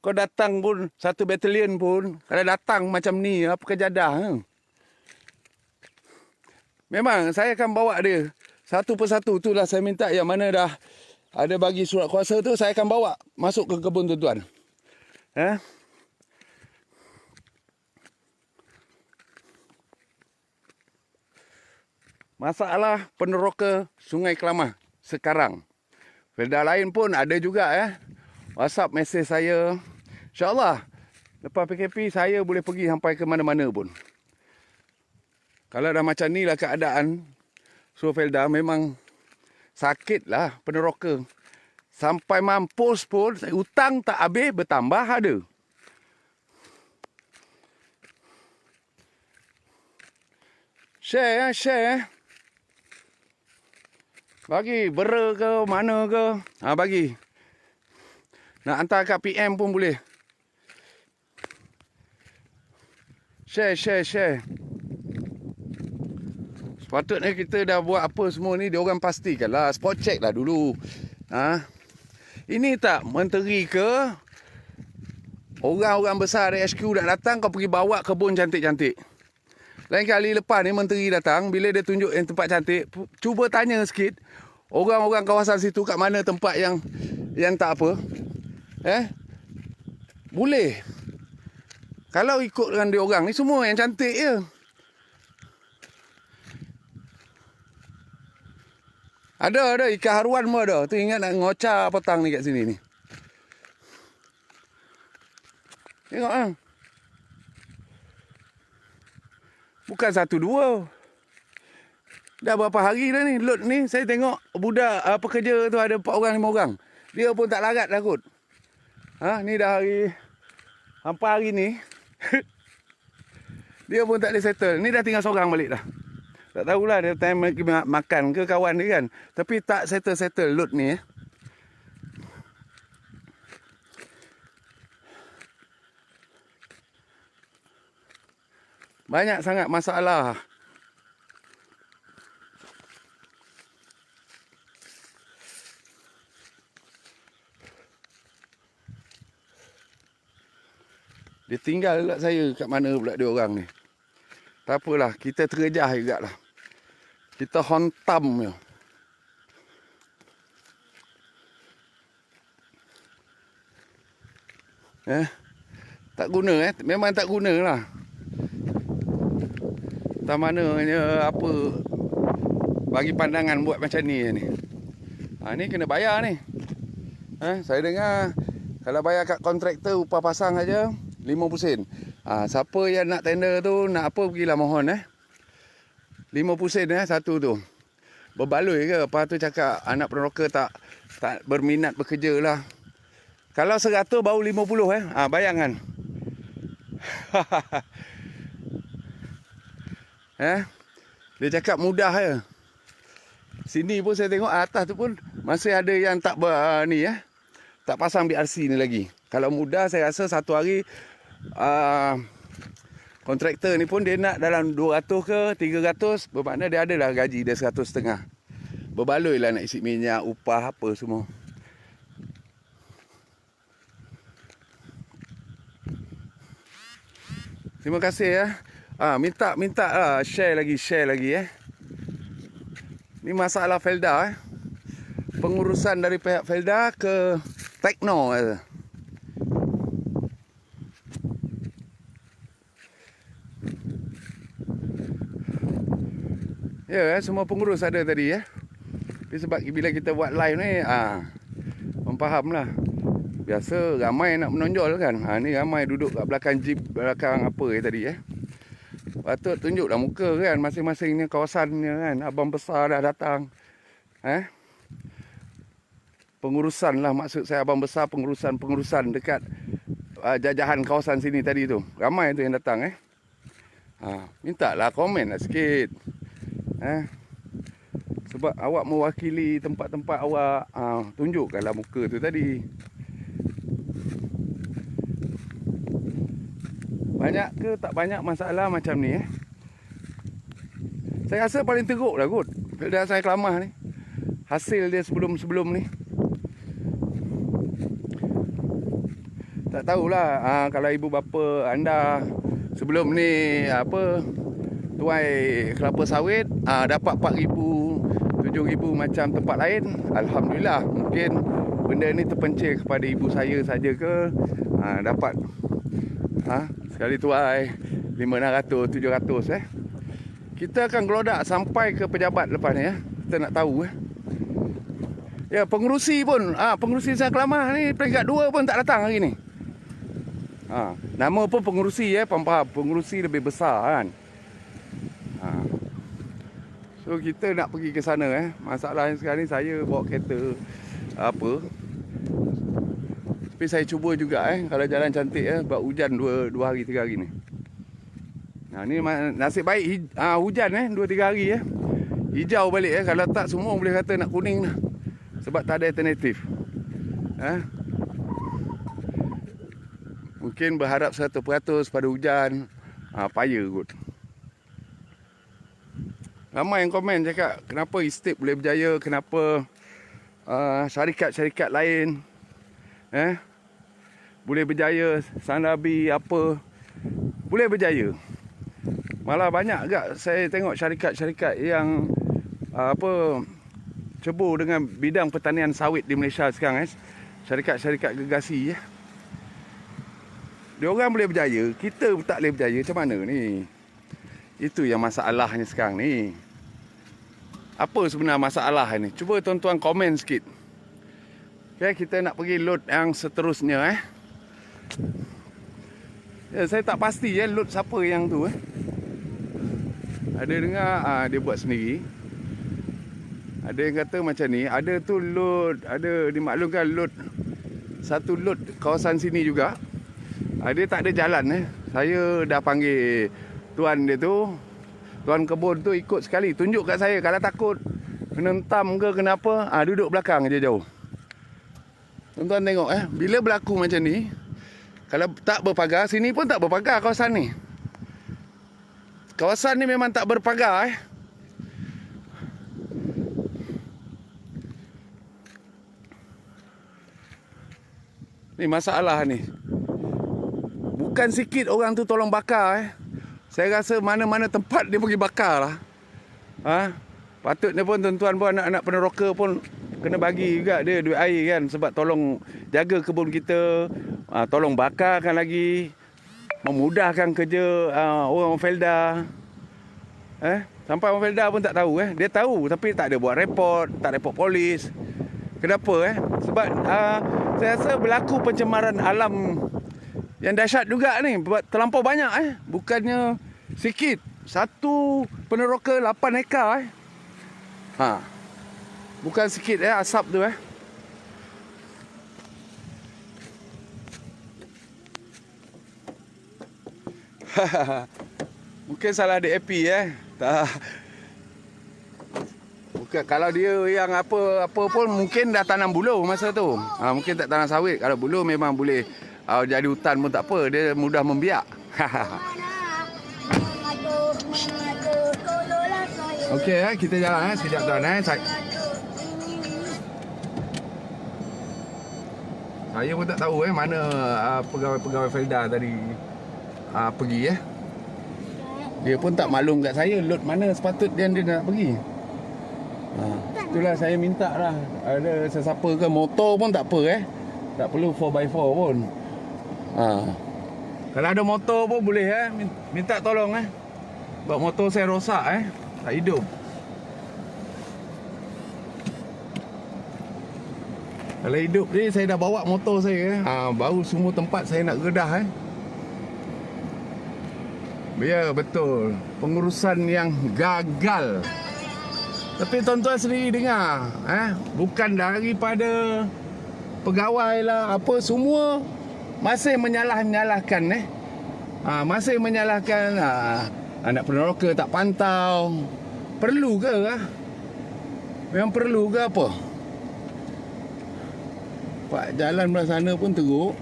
Kau datang pun, satu batalion pun, kalau datang macam ni, apa kejadah. Memang saya akan bawa dia satu persatu. Itulah saya minta yang mana dah ada bagi surat kuasa tu, saya akan bawa masuk ke kebun tuan-tuan. Masalah peneroka Sungai Kelamah sekarang. Felda lain pun ada juga WhatsApp mesej saya. InsyaAllah lepas PKP saya boleh pergi sampai ke mana-mana pun. Kalau dah macam ni lah keadaan, so Felda memang sakit lah peneroka. Sampai mampus pun, hutang tak habis, bertambah ada. Share. Bagi bera ke, mana ke. Bagi. Nak hantar kat PM pun boleh. Share. Sepatutnya kita dah buat apa semua ni, dia orang pastikanlah. Spot check lah dulu. Ini tak menteri ke, orang-orang besar dari HQ dah datang, kau pergi bawa kebun cantik-cantik. Lain kali lepas ni menteri datang, bila dia tunjuk yang tempat cantik, cuba tanya sikit orang-orang kawasan situ kat mana tempat yang tak apa. Boleh. Kalau ikut dengan dia orang ni semua yang cantik je. Ada ikan haruan pun ada. Tu ingat nak ngocah petang ni kat sini ni. Tengok Bukan satu dua. Dah berapa hari dah ni load ni. Saya tengok budak pekerja tu ada 4 orang 5 orang. Dia pun tak larat dah kot. Ni dah hari hampa hari ni. Dia pun tak boleh settle. Ni dah tinggal seorang balik dah. Tak tahulah dia time makan ke kawan dia kan. Tapi tak settle load ni Banyak sangat masalah. Dia tinggal kat saya kat mana pula dia orang ni. Tak apalah, kita terjah jugalah. Kita hontam je. Tak guna memang tak guna lah. Tak mananya apa bagi pandangan buat macam ni ni. Ni kena bayar ni. Saya dengar kalau bayar kat kontraktor upah pasang aja 50 sen. Siapa yang nak tender tu nak apa pergilah mohon 50 sen satu tu. Berbaloi ke lepas tu cakap anak peneroka tak berminat bekerja lah. Kalau 100 baru 50 bayangkan. Dia cakap mudah je. Sini pun saya tengok atas tu pun masih ada yang tak tak pasang BRC ni lagi. Kalau mudah saya rasa satu hari kontraktor ni pun dia nak dalam 200 ke 300, bermakna dia ada lah gaji dia 100.5. Berbaloi lah nak isi minyak, upah apa semua. Terima kasih minta lah share lagi Ni masalah Felda pengurusan dari pihak Felda ke Tekno semua pengurus ada tadi Tapi sebab bila kita buat live ni faham lah. Biasa ramai nak menonjol kan. Ni ramai duduk kat belakang jeep, belakang apa tadi Patut tunjuklah muka kan masing-masingnya kawasannya kan. Abang besar dah datang. Pengurusan lah maksud saya, abang besar pengurusan dekat jajahan kawasan sini tadi tu. Ramai tu yang datang mintalah komen lah sikit. Sebab awak mewakili tempat-tempat awak, tunjukkanlah muka tu tadi. Banyak ke tak banyak masalah macam ni Saya rasa paling teruk lah kot Felda Sungai Kelamah ni. Hasil dia sebelum-sebelum ni. Tak tahulah kalau ibu bapa anda sebelum ni tuai kelapa sawit dapat 4,000, 7,000 macam tempat lain. Alhamdulillah, mungkin benda ni terpencil kepada ibu saya saja ke dapat sekali tuai 500, 700 Kita akan gelodak sampai ke pejabat lepas ni Kita nak tahu Ya, pengerusi pun pengerusi Sungai Kelamah ni peringkat 2 pun tak datang hari ni. Nama pun pengerusi faham, pengerusi lebih besar kan. So kita nak pergi ke sana Masalahnya sekarang ni saya bawa kereta tapi saya cuba juga kalau jalan cantik sebab hujan 2 hari 3 hari ni. Ni nasib baik hujan 2-3 hari hijau balik kalau tak semua boleh kata nak kuning dah. Sebab tak ada alternatif. Mungkin berharap 100% pada hujan payah kot. Ramai yang komen cakap kenapa Istip boleh berjaya, kenapa syarikat-syarikat lain boleh berjaya, Sanabi apa boleh berjaya. Malah banyak agak saya tengok syarikat-syarikat yang cebur dengan bidang pertanian sawit di Malaysia sekarang syarikat-syarikat gergasi dia orang boleh berjaya, kita tak boleh berjaya. Macam mana ni? Itu yang masalahnya sekarang ni. Apa sebenarnya masalah ni? Cuba tuan-tuan komen sikit. Kita nak pergi load yang seterusnya saya tak pasti load siapa yang tu Ada dengar dia buat sendiri. Ada yang kata macam ni, ada tu load, ada dimaklumkan load satu load kawasan sini juga. Dia tak ada jalan Saya dah panggil tuan dia tu, tuan kebun tu ikut sekali, tunjuk kat saya kalau takut kena hentam ke kenapa, duduk belakang je jauh. Tuan-tuan tengok bila berlaku macam ni, kalau tak berpagar, sini pun tak berpagar kawasan ni. Kawasan ni memang tak berpagar Ni masalah ni. Bukan sikit orang tu tolong bakar Saya rasa mana-mana tempat dia pergi bakar lah. Patutnya pun tuan-tuan pun anak-anak peneroka pun kena bagi juga dia duit air kan. Sebab tolong jaga kebun kita, tolong bakarkan lagi, memudahkan kerja orang Felda. Sampai orang Felda pun tak tahu Dia tahu tapi tak ada buat report, tak report polis. Kenapa Sebab saya rasa berlaku pencemaran alam yang dahsyat juga ni. Terlampau banyak bukannya sikit. Satu peneroka 8 hektar bukan sikit asap tu Mungkin salah DAP tak. Bukan, kalau dia yang apa pun mungkin dah tanam buluh masa tu. Mungkin tak tanam sawit. Kalau buluh memang boleh jadi hutan pun tak apa, dia mudah membiak. Okey kita jalan sekejap tuan Saya pun tak tahu mana pegawai-pegawai Felda tadi pergi Dia pun tak maklum kat saya load mana sepatutnya dia nak pergi. Itulah saya minta lah, ada sesiapa ke motor pun tak apa tak perlu 4x4 pun. Kalau ada motor pun boleh minta tolong sebab motor saya rosak tak hidup. Kalau hidup ni saya dah bawa motor saya baru semua tempat saya nak gedah Ya betul, pengurusan yang gagal. Tapi tuan-tuan sendiri dengar bukan daripada pegawai lah apa, semua masih menyalahkan masih menyalahkan anak peneroka tak pantau. Perlu ke memang perlu ke apa? Pak jalan belah sana pun teruk.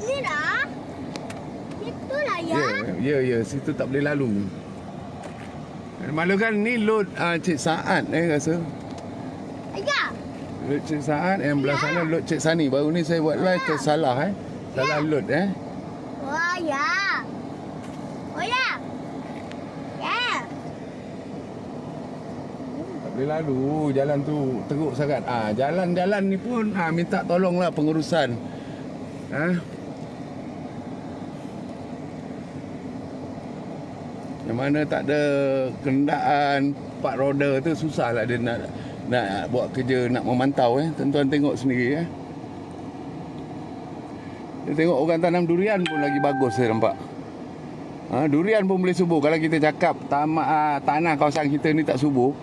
Ini dah. Itulah Ya, situ tak boleh lalu. Malu kan ni load Cik Saad rasa. Ayah. Load Cik Saad yang belah sana load Cik Sani. Baru ni saya buat live tersalah Salah load Wah, ya. Oh, ya. Ya. Tak boleh lalu jalan tu teruk sangat. Jalan-jalan ni pun minta tolonglah pengurusan. Yang mana tak ada kenderaan 4 roda tu susahlah dia nak buat kerja, nak memantau Tuan-tuan tengok sendiri Dia tengok orang tanam durian pun lagi bagus saya nampak. Durian pun boleh subur. Kalau kita cakap tanah kawasan kita ni tak subur,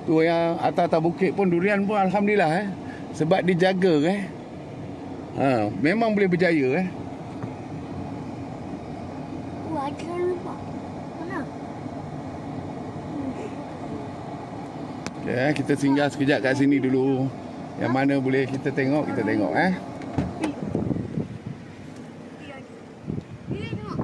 tu yang atas-atas bukit pun durian pun alhamdulillah sebab dijaga memang boleh berjaya Wah, jangan lupa. Mana? Okay, kita singgah sekejap kat sini dulu. Yang mana boleh kita tengok, kita tengok Dia tengok.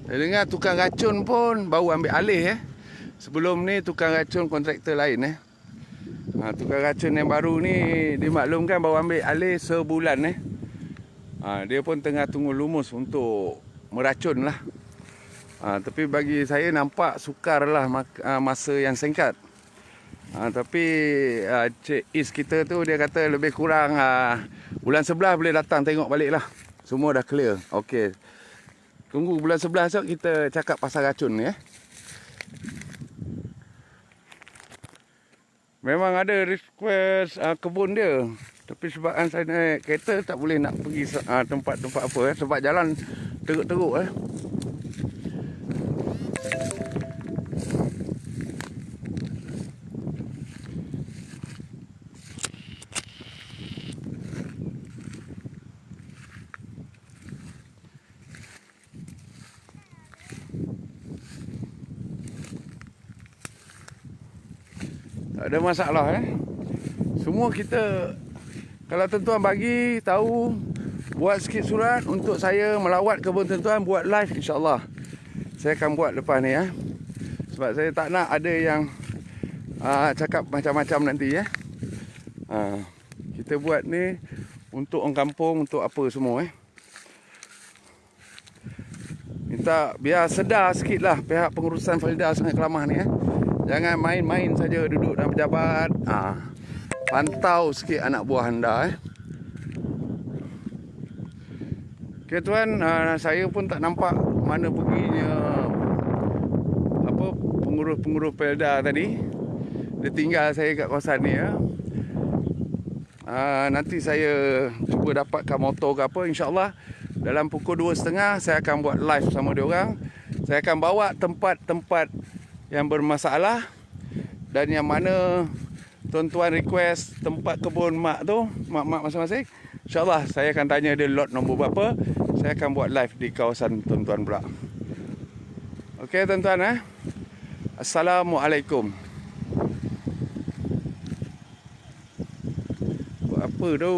3. Saya dengar tukang racun pun baru ambil alih Sebelum ni tukang racun kontraktor lain tukang racun yang baru ni dimaklumkan baru ambil alih sebulan dia pun tengah tunggu lumus untuk meracun lah. Tapi bagi saya nampak sukar lah masa yang singkat. Tapi Cik Is kita tu dia kata lebih kurang bulan 11 boleh datang tengok balik lah. Semua dah clear. Okey. Tunggu bulan 11 esok kita cakap pasal racun ni Memang ada request kebun dia. Tapi sebabkan saya naik kereta tak boleh nak pergi tempat-tempat apa sebab jalan teruk-teruk Tak ada masalah Semua kita, kalau tuan-tuan bagi tahu, buat sikit surat untuk saya melawat kebun tuan-tuan, buat live insya-Allah. Saya akan buat lepas ni Sebab saya tak nak ada yang cakap macam-macam nanti Kita buat ni untuk orang kampung, untuk apa semua Minta biar sedar sikitlah pihak pengurusan Felda Sungai Kelamah ni Jangan main-main saja duduk dalam pejabat. Pantau sikit anak buah anda Okay tuan, saya pun tak nampak mana perginya pengurus-pengurus Felda tadi. Dia tinggal saya kat kawasan ni nanti saya cuba dapatkan motor ke apa, insya-Allah dalam pukul 2.30 saya akan buat live sama dia orang. Saya akan bawa tempat-tempat yang bermasalah dan yang mana tuan-tuan request tempat kebun mak tu, mak-mak masing-masing. InsyaAllah saya akan tanya dia lot nombor berapa. Saya akan buat live di kawasan tuan-tuan pula. Okey tuan-tuan Assalamualaikum. Buat apa tu?